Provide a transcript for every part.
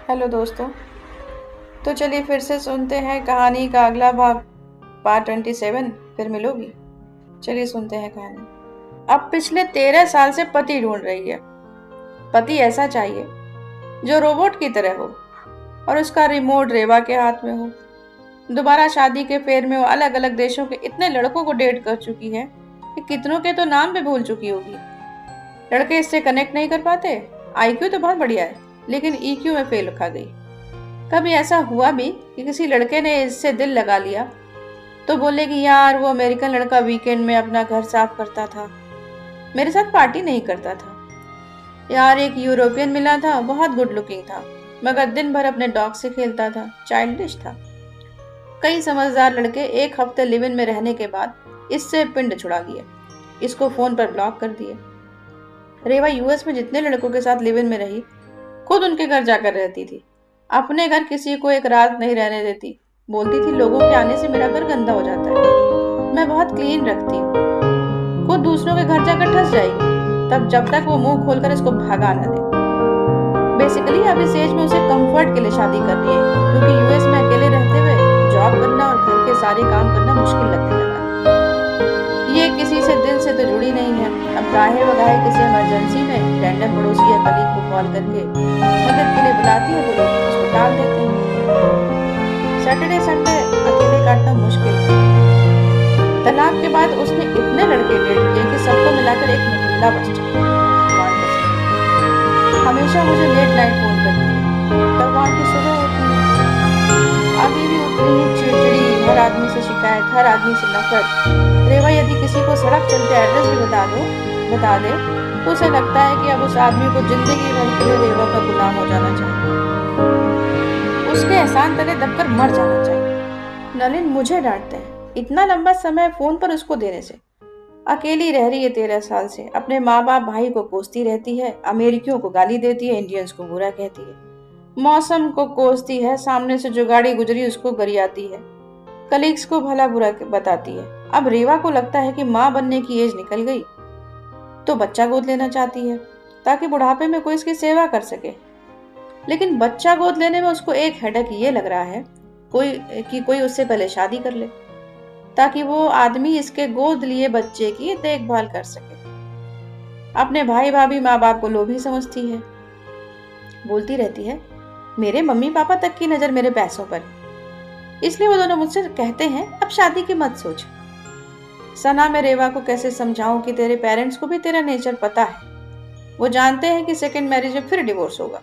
Hello दोस्तों। तो चलिए फिर से सुनते हैं कहानी का अगला भाग, पार्ट 27। फिर मिलोगी। चलिए सुनते हैं कहानी। अब पिछले 13 साल से पति ढूंढ रही है। पति ऐसा चाहिए जो रोबोट की तरह हो और उसका रिमोट रेवा के हाथ में हो। दोबारा शादी के फेर में वो अलग अलग देशों के इतने लड़कों को डेट कर चुकी है कि कितनों के तो नाम भी भूल चुकी होगी। लड़के इससे कनेक्ट नहीं कर पाते। आईक्यू तो बहुत बढ़िया है, लेकिन ईक्यू में फेल खा गई। कभी ऐसा हुआ भी कि किसी लड़के ने इससे दिल लगा लिया तो बोले कि यार वो अमेरिकन लड़का वीकेंड में अपना घर साफ करता था, मेरे साथ पार्टी नहीं करता था। यार एक यूरोपियन मिला था, बहुत गुड लुकिंग था, मगर दिन भर अपने डॉग से खेलता था, चाइल्डिश था। कई समझदार लड़के एक हफ्ते लिव इन में रहने के बाद इससे पिंड छुड़ा लिए, इसको फोन पर ब्लॉक कर दिए। रेवा यूएस में जितने लड़कों के साथ लिव इन में रही, खुद उनके घर जाकर रहती थी। अपने घर किसी को एक रात नहीं रहने देती। बोलती थी लोगों के आने से मेरा घर गंदा हो जाता है, मैं बहुत क्लीन रखती हूँ। खुद दूसरों के घर जाकर ठस जाएगी, तब जब तक वो मुंह खोलकर इसको भगा न दे। बेसिकली अब इस एज में उसे कंफर्ट के लिए शादी करनी है, क्योंकि यूएस में अकेले रहते हुए जॉब करना और घर के सारे काम करना मुश्किल लगने लगा है। ये किसी से दिल से तो जुड़ी नहीं है। अब गाहे बगाहे किसी इमरजेंसी में रैंडम पड़ोसी या कलीग को कॉल करके मदद के लिए बुलाती है तो लोग उसको टाल देते हैं। सैटरडे संडे अकेले काटना मुश्किल है। तलाक के बाद उसने इतने लड़के डेट किए कि सबको मिलाकर एक मोहल्ला बस चुका। भगवान कसम, हमेशा मुझे लेट नाइट फोन करती है, तब वहां की सुबह होती है। अभी भी उतनी ही चिड़चिड़ी, हर आदमी से शिकायत, हर आदमी से नफरत। रेवा यदि किसी को सड़क चलते एड्रेस भी बता दे तो उसे लगता है कि अब उस आदमी को जिंदगी भर के लिए रेवा का गुलाम हो जाना चाहिए, उसके एहसान तले दबकर मर जाना चाहिए। नलिन मुझे डांटते हैं इतना लंबा समय फोन पर उसको देने से। अकेली रह रही है 13 साल से, अपने माँ बाप भाई को कोसती रहती है, अमेरिकियों को गाली देती है, इंडियंस को बुरा कहती है, मौसम को कोसती है, सामने से जो गाड़ी गुजरी उसको गरियाती है, कलीग्स को भला बुरा बताती है। अब रेवा को लगता है कि माँ बनने की एज निकल गई तो बच्चा गोद लेना चाहती है, ताकि बुढ़ापे में कोई इसकी सेवा कर सके। लेकिन बच्चा गोद लेने में उसको एक हेडेक ये लग रहा है कोई उससे पहले शादी कर ले, ताकि वो आदमी इसके गोद लिए बच्चे की देखभाल कर सके। अपने भाई भाभी माँ बाप को लोभी समझती है, बोलती रहती है मेरे मम्मी पापा तक की नजर मेरे पैसों पर, इसलिए वो दोनों मुझसे कहते हैं अब शादी की मत सोच। सना मैं रेवा को कैसे समझाऊं कि तेरे पेरेंट्स को भी तेरा नेचर पता है, वो जानते हैं कि सेकंड मैरिज में फिर डिवोर्स होगा।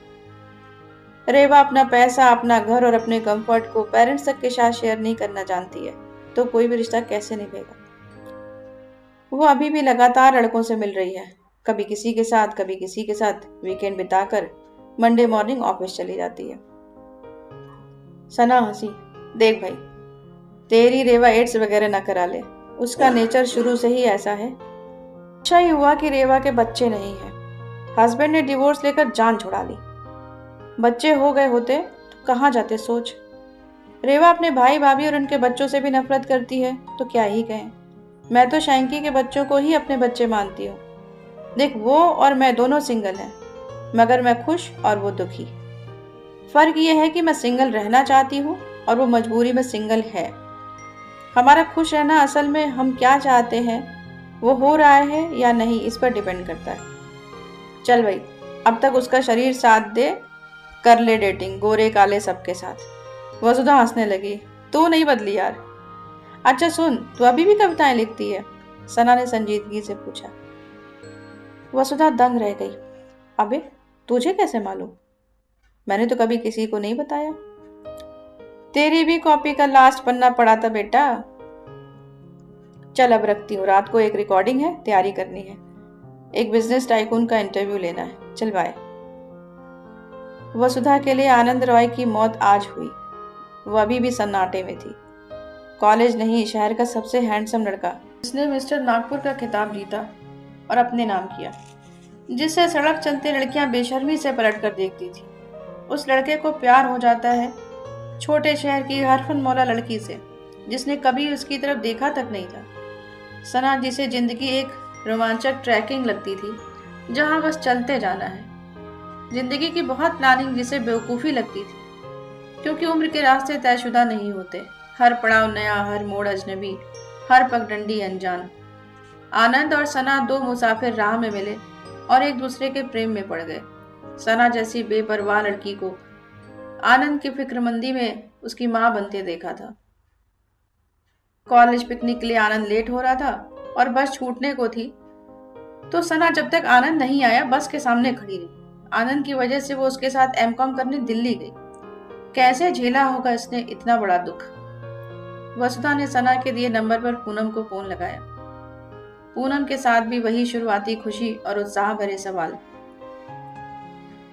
रेवा अपना पैसा, अपना घर और अपने कंफर्ट को पेरेंट्स तक के साथ शेयर नहीं करना जानती है, तो कोई भी रिश्ता कैसे निभेगा। वो अभी भी लगातार लड़कों से मिल रही है, कभी किसी के साथ कभी किसी के साथ, वीकेंड बिताकर मंडे मॉर्निंग ऑफिस चली जाती है। सना हंसी, देख भाई, तेरी रेवा एड्स वगैरह ना करा ले, उसका नेचर शुरू से ही ऐसा है। अच्छा ही हुआ कि रेवा के बच्चे नहीं है, हस्बैंड ने डिवोर्स लेकर जान छुड़ा ली। बच्चे हो गए होते तो कहाँ जाते सोच। रेवा अपने भाई भाभी और उनके बच्चों से भी नफरत करती है तो क्या ही कहें। मैं तो शैंकी के बच्चों को ही अपने बच्चे मानती हूँ। देख वो और मैं दोनों सिंगल हैं, मगर मैं खुश और वो दुखी। फर्क ये है कि मैं सिंगल रहना चाहती हूँ और वो मजबूरी में सिंगल है। हमारा खुश रहना असल में हम क्या चाहते हैं वो हो रहा है या नहीं इस पर डिपेंड करता है। चल भाई, अब तक उसका शरीर साथ दे, कर ले डेटिंग गोरे काले सबके साथ। वसुधा हंसने लगी, तू नहीं बदली यार। अच्छा सुन, तू अभी भी कविताएं लिखती है? सना ने संजीदगी से पूछा। वसुधा दंग रह गई, अबे तुझे कैसे मालूम? मैंने तो कभी किसी को नहीं बताया। तेरी भी कॉपी का लास्ट पन्ना पड़ा था बेटा। चल अब रखती हूँ, रात को एक रिकॉर्डिंग है, तैयारी करनी है, एक बिजनेस टाइकून का इंटरव्यू लेना है। चल बाय। वसुधा के लिए आनंद रॉय की मौत आज हुई। वो अभी भी सन्नाटे में थी। कॉलेज नहीं, शहर का सबसे हैंडसम लड़का जिसने मिस्टर नागपुर का खिताब जीता और अपने नाम किया, जिससे सड़क चलते लड़कियां बेशर्मी से पलट कर देखती थी, उस लड़के को प्यार हो जाता है छोटे शहर की हरफन मौला लड़की से जिसने कभी उसकी तरफ देखा तक नहीं था। सना जिसे जिंदगी एक रोमांचक ट्रैकिंग लगती थी जहां बस चलते जाना है, जिंदगी की बहुत प्लानिंग जिसे बेवकूफ़ी लगती थी, क्योंकि उम्र के रास्ते तयशुदा नहीं होते। हर पड़ाव नया, हर मोड़ अजनबी, हर पगडंडी अनजान। आनंद और सना दो मुसाफिर राह में मिले और एक दूसरे के प्रेम में पड़ गए। सना जैसी बेपरवाह लड़की को आनंद की फिक्रमंदी में उसकी माँ बनते देखा था। कॉलेज पिकनिक के लिए आनंद लेट हो रहा था और बस छूटने को थी, तो सना जब तक आनंद नहीं आया बस के सामने खड़ी रही। आनंद की वजह से वो उसके साथ एमकॉम करने दिल्ली गई। कैसे झेला होगा इसने इतना बड़ा दुख। वसुधा ने सना के दिए नंबर पर पूनम को फोन लगाया। पूनम के साथ भी वही शुरुआती खुशी और उत्साह भरे सवाल।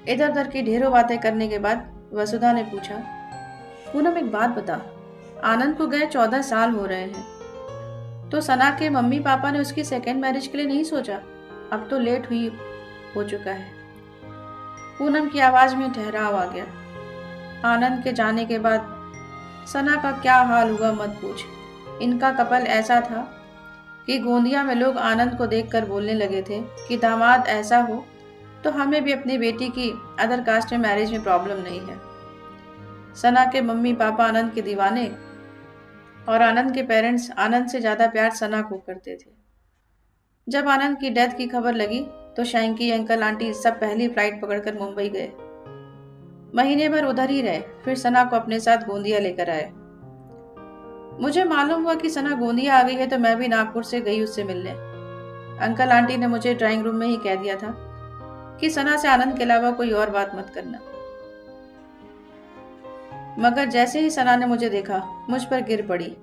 इधर उधर की ढेरों बातें करने के बाद वसुधा ने पूछा, पूनम एक बात बता, आनंद को गए 14 साल हो रहे हैं, तो सना के मम्मी पापा ने उसकी सेकेंड मैरिज के लिए नहीं सोचा? अब तो लेट हुई हो चुका है। पूनम की आवाज में ठहराव आ गया। आनंद के जाने के बाद सना का क्या हाल हुआ मत पूछ। इनका कपल ऐसा था कि गोंदिया में लोग आनंद को देखकर बोलने लगे थे कि दामाद ऐसा हो तो हमें भी अपनी बेटी की अदर कास्ट में मैरिज में प्रॉब्लम नहीं है। सना के मम्मी पापा आनंद के दीवाने और आनंद के पेरेंट्स आनंद से ज्यादा प्यार सना को करते थे। जब आनंद की डेथ की खबर लगी तो शैंकी अंकल आंटी सब पहली फ्लाइट पकड़कर मुंबई गए। महीने भर उधर ही रहे, फिर सना को अपने साथ गोंदिया लेकर आए। मुझे मालूम हुआ कि सना गोंदिया आ गई है तो मैं भी नागपुर से गई उससे मिलने। अंकल आंटी ने मुझे ड्राइंग रूम में ही कह दिया था कि सना से आनंद के अलावा कोई और बात मत करना। मगर जैसे ही सना ने मुझे देखा मुझ पर गिर पड़ी,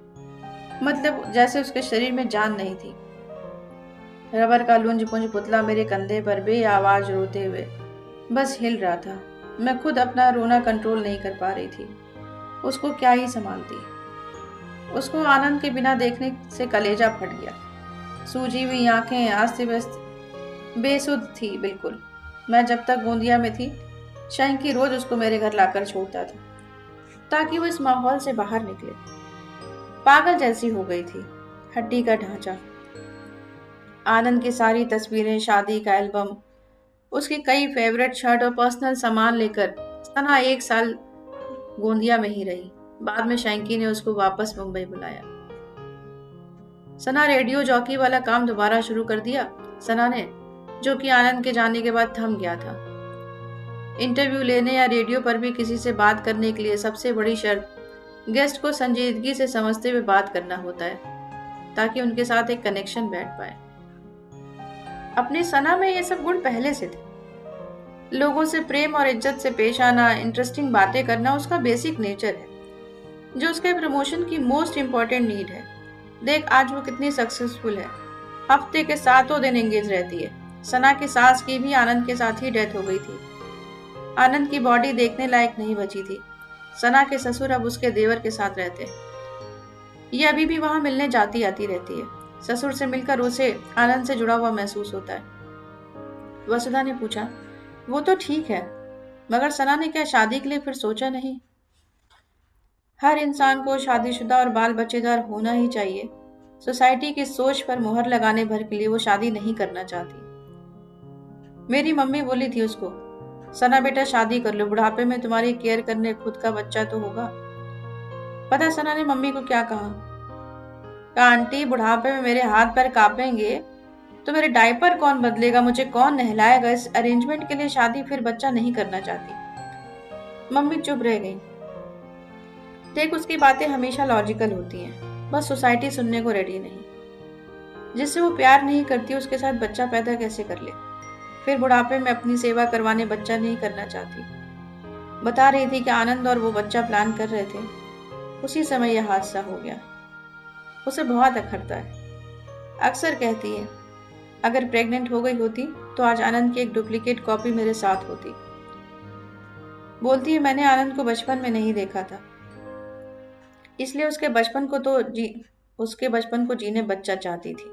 मतलब जैसे उसके शरीर में जान नहीं थी। रबर का लुंज पुंज पुतला मेरे कंधे पर बेआवाज रोते हुए बस हिल रहा था। मैं खुद अपना रोना कंट्रोल नहीं कर पा रही थी। उसको क्या ही संभालती। उसको आनंद के बिना देखने से कलेजा फट गया। सूजी हुई आंखें अस्त व्यस्त बेसुध थी बिल्कुल। मैं जब तक गोंदिया में थी शैंकी रोज उसको मेरे घर लाकर छोड़ता था ताकि वो इस माहौल से बाहर निकले। पागल जैसी हो गई थी। हड्डी का ढांचा, आनंद की सारी तस्वीरें, शादी का एल्बम, उसकी कई फेवरेट शर्ट और पर्सनल सामान लेकर सना 1 साल गोंदिया में ही रही। बाद में शैंकी ने उसको वापस मुंबई बुलाया। सना रेडियो जॉकी वाला काम दोबारा शुरू कर दिया सना ने, जो कि आनंद के जाने के बाद थम गया था। इंटरव्यू लेने या रेडियो पर भी किसी से बात करने के लिए सबसे बड़ी शर्त गेस्ट को संजीदगी से समझते हुए बात करना होता है ताकि उनके साथ एक कनेक्शन बैठ पाए। अपनी सना में ये सब गुण पहले से थे। लोगों से प्रेम और इज्जत से पेश आना, इंटरेस्टिंग बातें करना उसका बेसिक नेचर है, जो उसके प्रमोशन की मोस्ट इंपॉर्टेंट नीड है। देख आज वो कितनी सक्सेसफुल है। हफ्ते के 7 दिन एंगेज रहती है। सना की सास की भी आनंद के साथ ही डेथ हो गई थी। आनंद की बॉडी देखने लायक नहीं बची थी। सना के ससुर अब उसके देवर के साथ रहते हैं। ये अभी भी वहां मिलने जाती आती रहती है। ससुर से मिलकर उसे आनंद से जुड़ा हुआ महसूस होता है। वसुधा ने पूछा, वो तो ठीक है, मगर सना ने क्या शादी के लिए फिर सोचा नहीं? हर इंसान को शादीशुदा और बाल बच्चेदार होना ही चाहिए। सोसाइटी की सोच पर मुहर लगाने भर के लिए वो शादी नहीं करना चाहती। मेरी मम्मी बोली थी उसको, सना बेटा शादी कर लो, बुढ़ापे में तुम्हारी केयर करने खुद का बच्चा तो होगा। पता सना ने मम्मी को क्या कहा? आंटी बुढ़ापे में मेरे हाथ पैर कांपेंगे तो मेरे डायपर कौन बदलेगा, मुझे कौन नहलाएगा? इस अरेंजमेंट के लिए शादी फिर बच्चा नहीं करना चाहती। मम्मी चुप रह गई। देख उसकी बातें हमेशा लॉजिकल होती हैं, बस सोसाइटी सुनने को रेडी नहीं। जिससे वो प्यार नहीं करती उसके साथ बच्चा पैदा कैसे कर ले? फिर बुढ़ापे में अपनी सेवा करवाने बच्चा नहीं करना चाहती। बता रही थी कि आनंद और वो बच्चा प्लान कर रहे थे, उसी समय यह हादसा हो गया। उसे बहुत अखरता है। अक्सर कहती है अगर प्रेग्नेंट हो गई होती तो आज आनंद की एक डुप्लीकेट कॉपी मेरे साथ होती। बोलती है मैंने आनंद को बचपन में नहीं देखा था, इसलिए उसके बचपन को जीने बच्चा चाहती थी,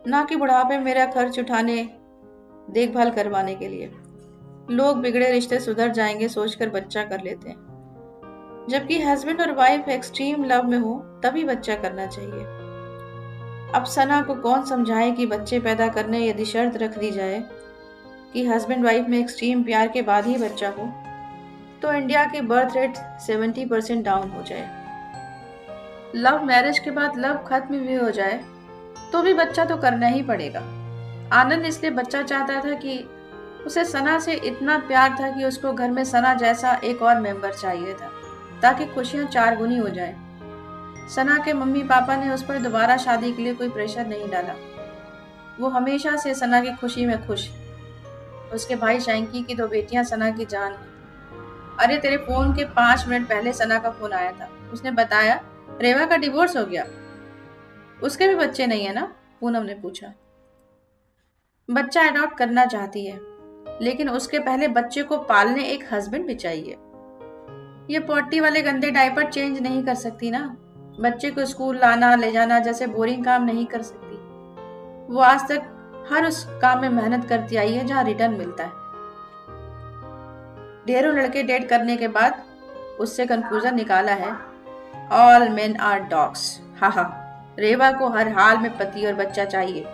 ना कि बुढ़ापे में मेरा खर्च उठाने, देखभाल करवाने के लिए। लोग बिगड़े रिश्ते सुधर जाएंगे सोचकर बच्चा कर लेते हैं, जबकि हस्बैंड और वाइफ एक्सट्रीम लव में हो तभी बच्चा करना चाहिए। अब सना को कौन समझाए कि बच्चे पैदा करने यदि शर्त रख दी जाए कि हस्बैंड वाइफ में एक्सट्रीम प्यार के बाद ही बच्चा हो, तो इंडिया की बर्थ रेट 70% डाउन हो जाए। लव मैरिज के बाद लव खत्म भी हो जाए तो भी बच्चा तो करना ही पड़ेगा। आनंद इसलिए बच्चा चाहता था कि उसे सना से इतना प्यार था कि उसको घर में सना जैसा एक और मेंबर चाहिए था, ताकि खुशियां 4 गुनी हो जाए। सना के मम्मी पापा ने उस पर दोबारा शादी के लिए कोई प्रेशर नहीं डाला। वो हमेशा से सना की खुशी में खुश। उसके भाई शैंकी की 2 बेटियां सना की जान है। अरे तेरे फोन के 5 मिनट पहले सना का फोन आया था। उसने बताया रेवा का डिवोर्स हो गया। उसके भी बच्चे नहीं है ना? पूनम ने पूछा। बच्चा अडॉप्ट करना चाहती है, लेकिन उसके पहले बच्चे को पालने एक हस्बैंड भी चाहिए। ये पॉटी वाले गंदे डायपर चेंज नहीं कर सकती ना। बच्चे को स्कूल लाना ले जाना जैसे बोरिंग काम नहीं कर सकती। वो आज तक हर उस काम में मेहनत करती आई है जहाँ रिटर्न मिलता है। ढेरों लड़के डेट करने के बाद उससे कंक्लूजन निकाला है, ऑल मेन आर डॉग्स। हा हा। रेवा को हर हाल में पति और बच्चा चाहिए,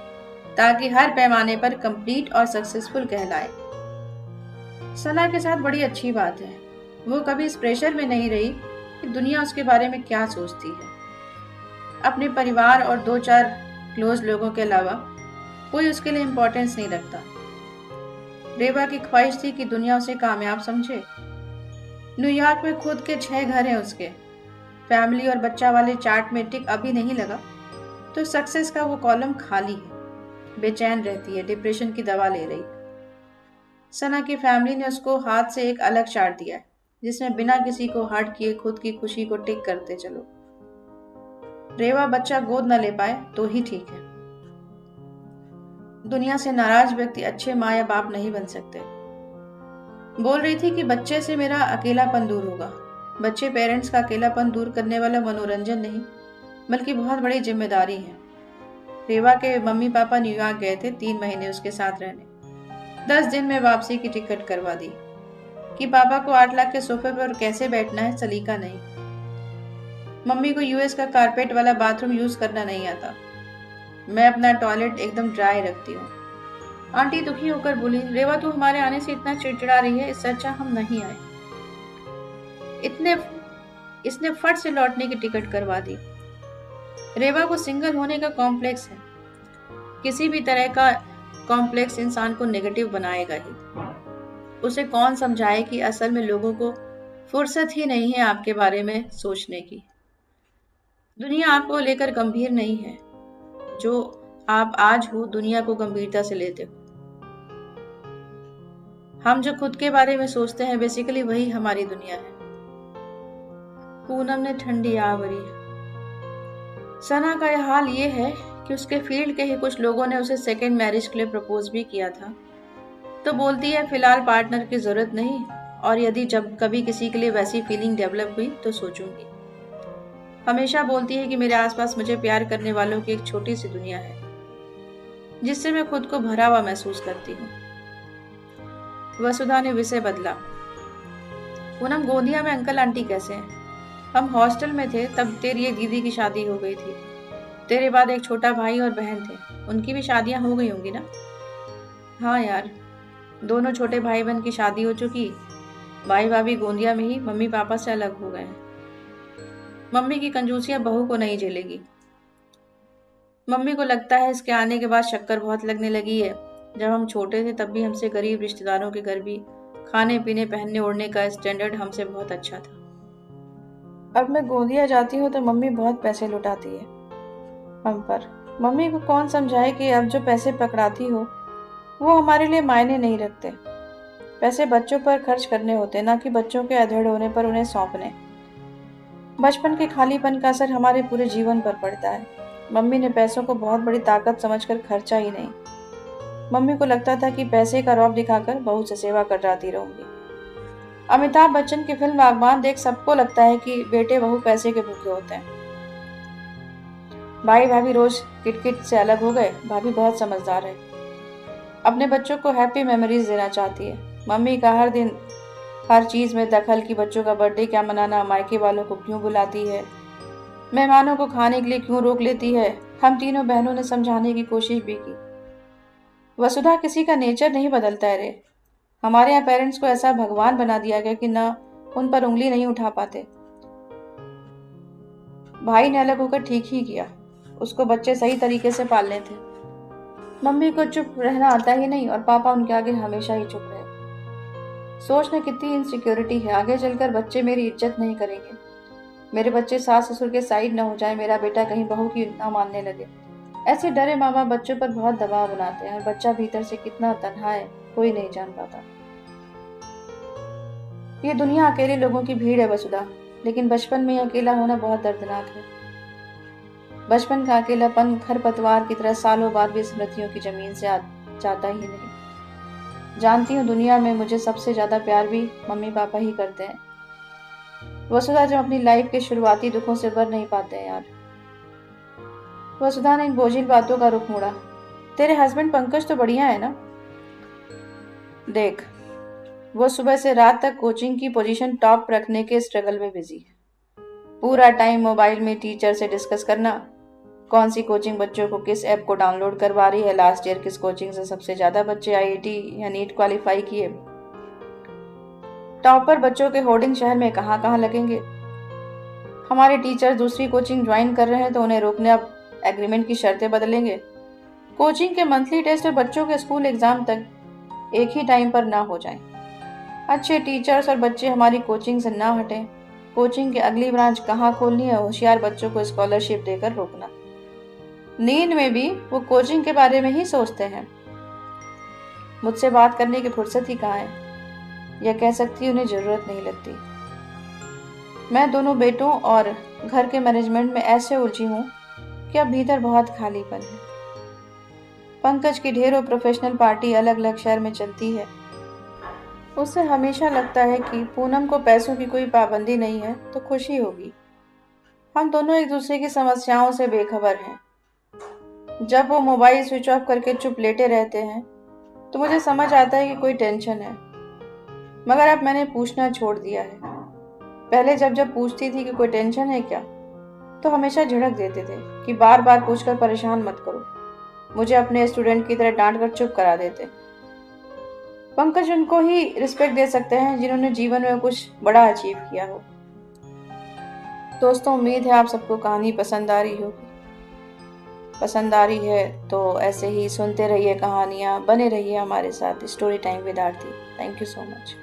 ताकि हर पैमाने पर कंप्लीट और सक्सेसफुल कहलाए। सना के साथ बड़ी अच्छी बात है। वो कभी इस प्रेशर में नहीं रही कि दुनिया उसके बारे में क्या सोचती है। अपने परिवार और 2-4 क्लोज लोगों के अलावा कोई उसके लिए इम्पोर्टेंस नहीं रखता। रेवा की ख्वाहिश थी कि दुनिया उसे कामयाब समझे। न्यूयॉर्क में खुद के 6 घर हैं उसके। फैमिली और बच्चा वाले चार्ट में टिक अभी नहीं लगा, तो सक्सेस का वो कॉलम खाली है। बेचैन रहती है, डिप्रेशन की दवा ले रही। सना की फैमिली ने उसको हाथ से एक अलग चार्ट दिया है, जिसमें बिना किसी को हर्ट किए खुद की खुशी को टिक करते चलो। रेवा बच्चा गोद न ले पाए तो ही ठीक है। दुनिया से नाराज व्यक्ति अच्छे माँ या बाप नहीं बन सकते। बोल रही थी कि बच्चे से मेरा अकेलापन दूर होगा। बच्चे पेरेंट्स का अकेलापन दूर करने वाला मनोरंजन नहीं, बल्कि बहुत बड़ी जिम्मेदारी है। रेवा के मम्मी पापा न्यूयॉर्क गए थे 3 महीने उसके साथ रहने। 10 दिन में वापसी की टिकट करवा दी कि पापा को 8 लाख के सोफे पर कैसे बैठना है सलीका नहीं। मम्मी को यूएस का कारपेट वाला बाथरूम यूज करना नहीं आता। मैं अपना टॉयलेट एकदम ड्राई रखती हूँ। आंटी दुखी होकर बोली, रेवा तू हमारे आने से इतना चिड़चिड़ा रही है, इससे अच्छा हम नहीं आए। इतने इसने फट से लौटने की टिकट करवा दी। रेवा को सिंगल होने का कॉम्प्लेक्स है। किसी भी तरह का कॉम्प्लेक्स इंसान को नेगेटिव बनाएगा ही। उसे कौन समझाए कि असल में लोगों को फुर्सत ही नहीं है आपके बारे में सोचने की। दुनिया आपको लेकर गंभीर नहीं है। जो आप आज हो दुनिया को गंभीरता से लेते हो। हम जो खुद के बारे में सोचते हैं बेसिकली वही हमारी दुनिया है। पूनम ने ठंडी आह भरी। सना का यह हाल ये है कि उसके फील्ड के ही कुछ लोगों ने उसे सेकेंड मैरिज के लिए प्रपोज भी किया था, तो बोलती है फिलहाल पार्टनर की जरूरत नहीं, और यदि जब कभी किसी के लिए वैसी फीलिंग डेवलप हुई तो सोचूंगी। हमेशा बोलती है कि मेरे आसपास मुझे प्यार करने वालों की एक छोटी सी दुनिया है, जिससे मैं खुद को भरा हुआ महसूस करती हूँ। वसुधा ने विषय बदला। पूनम, गोंदिया में अंकल आंटी कैसे हैं? हम हॉस्टल में थे तब तेरी एक दीदी की शादी हो गई थी। तेरे बाद एक छोटा भाई और बहन थे, उनकी भी शादियां हो गई होंगी ना? हाँ यार, दोनों छोटे भाई बहन की शादी हो चुकी। भाई भाभी गोंदिया में ही मम्मी पापा से अलग हो गए हैं। मम्मी की कंजूसियां बहू को नहीं झेलेगी। मम्मी को लगता है इसके आने के बाद शक्कर बहुत लगने लगी है। जब हम छोटे थे तब भी हमसे गरीब रिश्तेदारों के घर भी खाने पीने पहनने ओढ़ने का स्टैंडर्ड हमसे बहुत अच्छा था। अब मैं गोंदिया जाती हूँ तो मम्मी बहुत पैसे लुटाती है हम पर। मम्मी को कौन समझाए कि अब जो पैसे पकड़ाती हो वो हमारे लिए मायने नहीं रखते। पैसे बच्चों पर खर्च करने होते, ना कि बच्चों के अधेड़ होने पर उन्हें सौंपने। बचपन के खालीपन का असर हमारे पूरे जीवन पर पड़ता है। मम्मी ने पैसों को बहुत बड़ी ताकत समझकर खर्चा ही नहीं। मम्मी को लगता था कि पैसे का रौब दिखाकर बहू से सेवा करवाती रहूंगी। अमिताभ बच्चन की फिल्म बागबान देख सबको लगता है कि बेटे बहू पैसे के भूखे होते हैं। भाई भाभी रोज किटकिट से अलग हो गए। भाभी बहुत समझदार है, अपने बच्चों को हैप्पी मेमोरीज देना चाहती है। मम्मी का हर दिन हर चीज में दखल कि बच्चों का बर्थडे क्या मनाना, मायके वालों को क्यों बुलाती है, मेहमानों को खाने के लिए क्यों रोक लेती है। हम तीनों बहनों ने समझाने की कोशिश भी की। वसुधा, किसी का नेचर नहीं बदलता है रे। हमारे यहाँ पेरेंट्स को ऐसा भगवान बना दिया गया कि ना उन पर उंगली नहीं उठा पाते। भाई ने अलग होकर ठीक ही किया, उसको बच्चे सही तरीके से पालने थे। मम्मी को चुप रहना आता ही नहीं और पापा उनके आगे हमेशा ही चुप रहे। सोच न कितनी इनसिक्योरिटी है, आगे चलकर बच्चे मेरी इज्जत नहीं करेंगे। मेरे बच्चे सास ससुर के साइड न हो जाए, मेरा बेटा कहीं बहू की ना मानने लगे। ऐसे डरे माँ बाप बच्चों पर बहुत दबाव बनाते हैं और बच्चा भीतर से कितना तन्हा है कोई नहीं जान पाता। ये दुनिया अकेले लोगों की भीड़ है वसुधा, लेकिन बचपन में अकेला होना बहुत दर्दनाक है। बचपन का अकेलापन खरपतवार की तरह सालों बाद भी स्मृतियों की जमीन से जाता ही नहीं। जानती हूँ दुनिया में मुझे सबसे ज्यादा प्यार भी मम्मी पापा ही करते हैं। वसुधा जब अपनी लाइफ के शुरुआती दुखों से उबर नहीं पाते हैं यार। वसुधा ने इन बोझिल बातों का रुख मोड़ा। तेरे हस्बैंड पंकज तो बढ़िया है ना? देख, वो सुबह से रात तक कोचिंग की पोजीशन टॉप रखने के स्ट्रगल में बिजी है। पूरा टाइम मोबाइल में टीचर से डिस्कस करना, कौन सी कोचिंग बच्चों को किस ऐप को डाउनलोड करवा रही है, लास्ट ईयर किस कोचिंग से सबसे ज्यादा बच्चे आईआईटी या नीट क्वालिफाई किए, टॉपर बच्चों के होर्डिंग शहर में कहाँ कहाँ लगेंगे। हमारे टीचर दूसरी कोचिंग ज्वाइन कर रहे हैं तो उन्हें रोकने अब एग्रीमेंट की शर्तें बदलेंगे। कोचिंग के मंथली टेस्ट और बच्चों के स्कूल एग्जाम तक एक ही टाइम पर ना हो जाएं। अच्छे टीचर्स और बच्चे हमारी कोचिंग से ना हटें। कोचिंग की अगली ब्रांच कहाँ खोलनी है, होशियार बच्चों को स्कॉलरशिप देकर रोकना। नींद में भी वो कोचिंग के बारे में ही सोचते हैं। मुझसे बात करने की फुर्सत ही कहाँ है, या कह सकती उन्हें जरूरत नहीं लगती। मैं दोनों बेटों और घर के मैनेजमेंट में ऐसे उलझी हूँ कि अब भीतर बहुत खालीपन है। पंकज की ढेरों प्रोफेशनल पार्टी अलग अलग शहर में चलती है। उसे हमेशा लगता है कि पूनम को पैसों की कोई पाबंदी नहीं है तो खुशी होगी। हम दोनों एक दूसरे की समस्याओं से बेखबर हैं। जब वो मोबाइल स्विच ऑफ करके चुप लेटे रहते हैं तो मुझे समझ आता है कि कोई टेंशन है, मगर अब मैंने पूछना छोड़ दिया है। पहले जब जब पूछती थी कि कोई टेंशन है क्या, तो हमेशा झिड़क देते थे कि बार बार पूछकर परेशान मत करो। मुझे अपने स्टूडेंट की तरह डांट कर चुप करा देते। पंकज उनको ही रिस्पेक्ट दे सकते हैं जिन्होंने जीवन में कुछ बड़ा अचीव किया हो। दोस्तों, उम्मीद है आप सबको कहानी पसंद आ रही होगी। पसंद आ रही है तो ऐसे ही सुनते रहिए कहानियाँ, बने रहिए हमारे साथ। Story time with Aarti. Thank you so much.